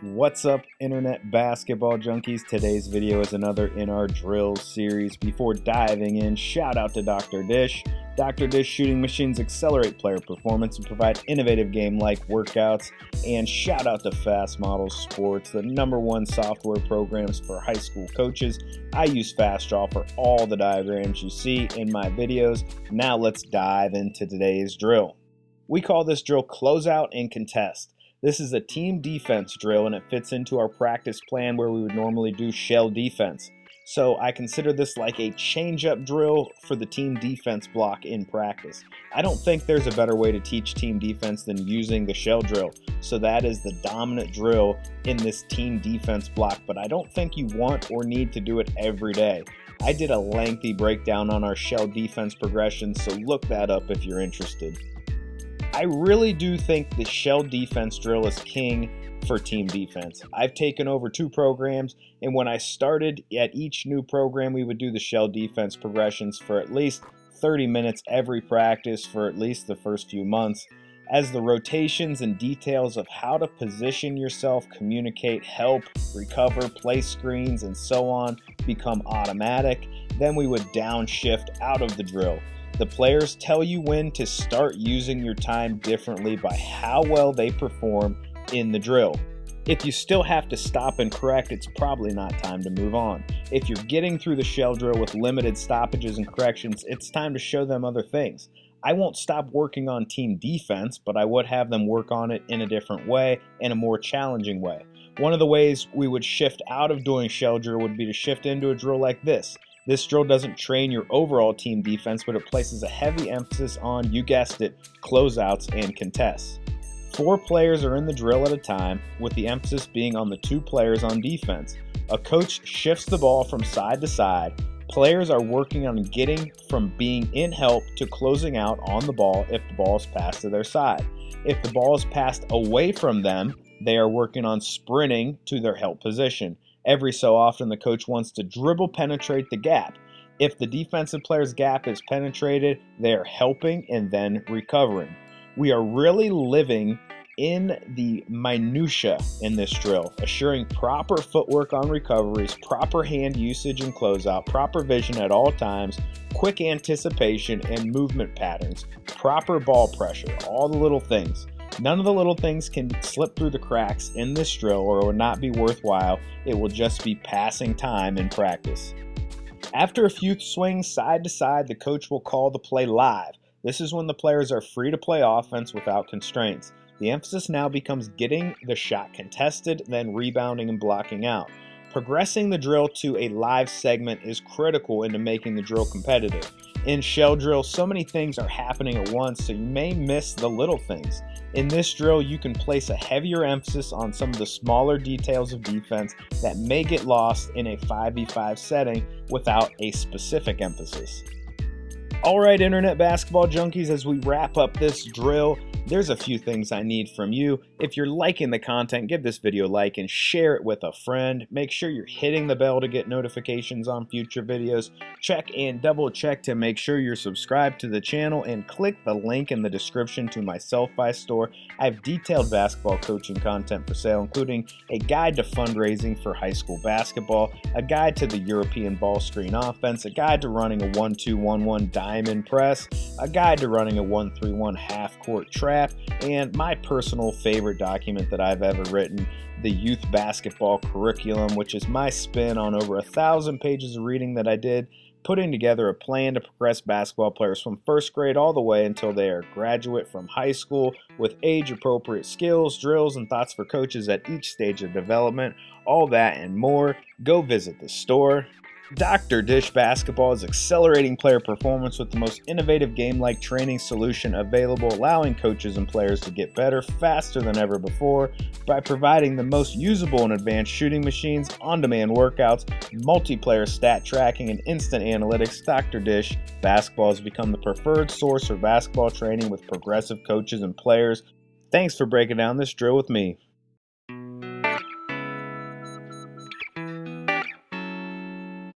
What's up, internet basketball junkies? Today's video is another in our drills series. Before diving in, shout out to Dr. Dish. Dr. Dish shooting machines accelerate player performance and provide innovative game-like workouts. And shout out to Fast Model Sports, the #1 software programs for high school coaches. I use FastDraw for all the diagrams you see in my videos. Now let's dive into today's drill. We call this drill Closeout and Contest. This is a team defense drill, and it fits into our practice plan where we would normally do shell defense. So I consider this like a change-up drill for the team defense block in practice. I don't think there's a better way to teach team defense than using the shell drill. So that is the dominant drill in this team defense block, but I don't think you want or need to do it every day. I did a lengthy breakdown on our shell defense progression, so look that up if you're interested. I really do think the shell defense drill is king for team defense. I've taken over 2 programs, and when I started at each new program, we would do the shell defense progressions for at least 30 minutes every practice for at least the first few months. As the rotations and details of how to position yourself, communicate, help, recover, play screens, and so on become automatic, then we would downshift out of the drill. The players tell you when to start using your time differently by how well they perform in the drill. If you still have to stop and correct, it's probably not time to move on. If you're getting through the shell drill with limited stoppages and corrections, it's time to show them other things. I won't stop working on team defense, but I would have them work on it in a different way, in a more challenging way. One of the ways we would shift out of doing shell drill would be to shift into a drill like this. This drill doesn't train your overall team defense, but it places a heavy emphasis on, you guessed it, closeouts and contests. 4 players are in the drill at a time, with the emphasis being on the 2 players on defense. A coach shifts the ball from side to side. Players are working on getting from being in help to closing out on the ball if the ball is passed to their side. If the ball is passed away from them, they are working on sprinting to their help position. Every so often, the coach wants to dribble penetrate the gap. If the defensive player's gap is penetrated, they are helping and then recovering. We are really living in the minutia in this drill, assuring proper footwork on recoveries, proper hand usage and closeout, proper vision at all times, quick anticipation and movement patterns, proper ball pressure, all the little things. None of the little things can slip through the cracks in this drill or it would not be worthwhile. It will just be passing time in practice. After a few swings side to side, the coach will call the play live. This is when the players are free to play offense without constraints. The emphasis now becomes getting the shot contested, then rebounding and blocking out. Progressing the drill to a live segment is critical into making the drill competitive. In shell drill, so many things are happening at once, so you may miss the little things. In this drill, you can place a heavier emphasis on some of the smaller details of defense that may get lost in a 5v5 setting without a specific emphasis. Alright, internet basketball junkies, as we wrap up this drill, there's a few things I need from you. If you're liking the content, give this video a like and share it with a friend. Make sure you're hitting the bell to get notifications on future videos. Check and double check to make sure you're subscribed to the channel, and click the link in the description to my Sellfy store. I have detailed basketball coaching content for sale, including a guide to fundraising for high school basketball, a guide to the European ball screen offense, a guide to running a 1-2-1-1 diamond press, a guide to running a 1-3-1 half-court trap, and my personal favorite document that I've ever written, the Youth Basketball Curriculum, which is my spin on over 1,000 pages of reading that I did, putting together a plan to progress basketball players from 1st grade all the way until they are graduate from high school with age-appropriate skills, drills, and thoughts for coaches at each stage of development. All that and more. Go visit the store. Dr. Dish Basketball is accelerating player performance with the most innovative game-like training solution available, allowing coaches and players to get better faster than ever before by providing the most usable and advanced shooting machines, on-demand workouts, multiplayer stat tracking, and instant analytics. Dr. Dish Basketball has become the preferred source for basketball training with progressive coaches and players. Thanks for breaking down this drill with me.